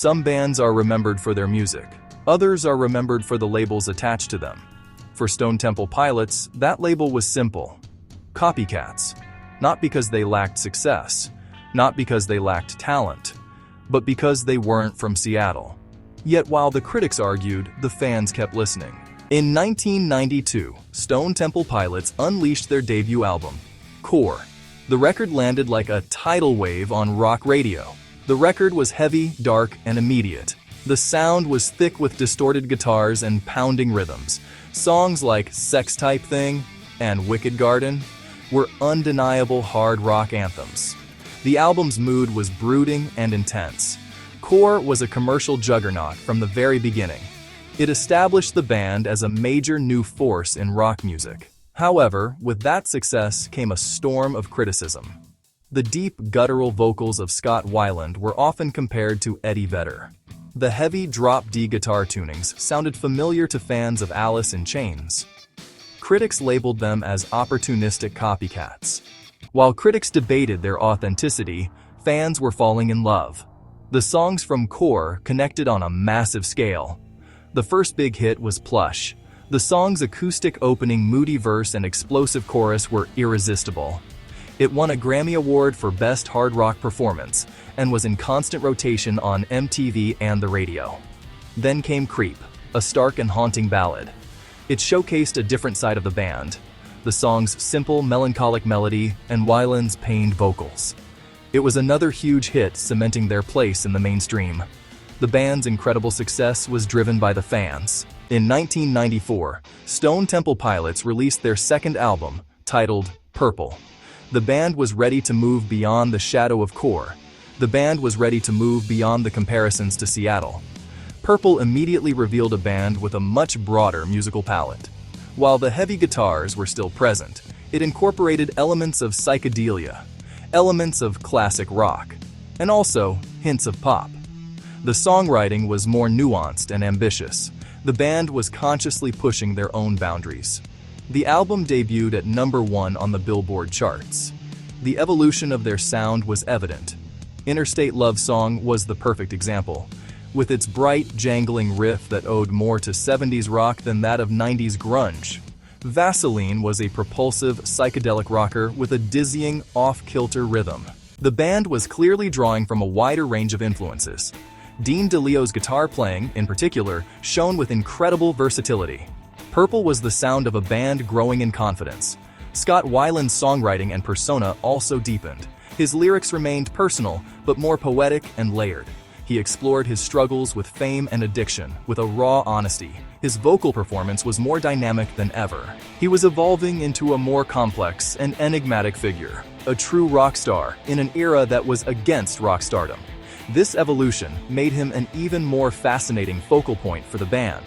Some bands are remembered for their music. Others are remembered for the labels attached to them. For Stone Temple Pilots, that label was simple: Copycats. Not because they lacked success, not because they lacked talent, but because they weren't from Seattle. Yet while the critics argued, the fans kept listening. In 1992, Stone Temple Pilots unleashed their debut album, Core. The record landed like a tidal wave on rock radio. The record was heavy, dark, and immediate. The sound was thick with distorted guitars and pounding rhythms. Songs like Sex Type Thing and Wicked Garden were undeniable hard rock anthems. The album's mood was brooding and intense. Core was a commercial juggernaut from the very beginning. It established the band as a major new force in rock music. However, with that success came a storm of criticism. The deep, guttural vocals of Scott Weiland were often compared to Eddie Vedder. The heavy drop D guitar tunings sounded familiar to fans of Alice in Chains. Critics labeled them as opportunistic copycats. While critics debated their authenticity, fans were falling in love. The songs from Core connected on a massive scale. The first big hit was Plush. The song's acoustic opening, moody verse, and explosive chorus were irresistible. It won a Grammy Award for Best Hard Rock Performance and was in constant rotation on MTV and the radio. Then came Creep, a stark and haunting ballad. It showcased a different side of the band, the song's simple, melancholic melody and Weiland's pained vocals. It was another huge hit, cementing their place in the mainstream. The band's incredible success was driven by the fans. In 1994, Stone Temple Pilots released their second album, titled Purple. The band was ready to move beyond the shadow of Core. The band was ready to move beyond the comparisons to Seattle. Purple immediately revealed a band with a much broader musical palette. While the heavy guitars were still present, it incorporated elements of psychedelia, elements of classic rock, and also hints of pop. The songwriting was more nuanced and ambitious. The band was consciously pushing their own boundaries. The album debuted at #1 on the Billboard charts. The evolution of their sound was evident. Interstate Love Song was the perfect example. With its bright, jangling riff that owed more to 70s rock than that of 90s grunge. Vaseline was a propulsive, psychedelic rocker with a dizzying, off-kilter rhythm. The band was clearly drawing from a wider range of influences. Dean DeLeo's guitar playing, in particular, shone with incredible versatility. Purple was the sound of a band growing in confidence. Scott Weiland's songwriting and persona also deepened. His lyrics remained personal, but more poetic and layered. He explored his struggles with fame and addiction with a raw honesty. His vocal performance was more dynamic than ever. He was evolving into a more complex and enigmatic figure, a true rock star in an era that was against rock stardom. This evolution made him an even more fascinating focal point for the band.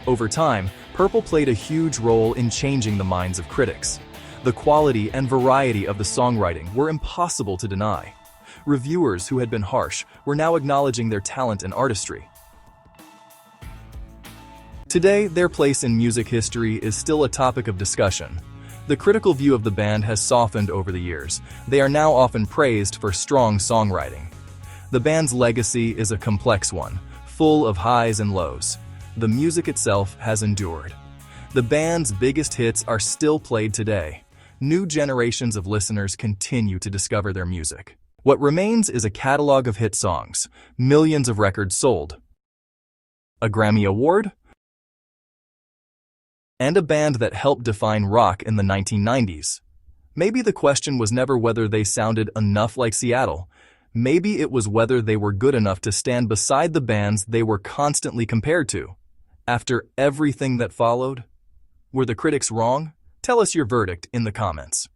Over time, Purple played a huge role in changing the minds of critics. The quality and variety of the songwriting were impossible to deny. Reviewers who had been harsh were now acknowledging their talent and artistry. Today, their place in music history is still a topic of discussion. The critical view of the band has softened over the years. They are now often praised for strong songwriting. The band's legacy is a complex one, full of highs and lows. The music itself has endured. The band's biggest hits are still played today. New generations of listeners continue to discover their music. What remains is a catalog of hit songs, millions of records sold, a Grammy Award, and a band that helped define rock in the 1990s. Maybe the question was never whether they sounded enough like Seattle. Maybe it was whether they were good enough to stand beside the bands they were constantly compared to. After everything that followed, were the critics wrong? Tell us your verdict in the comments.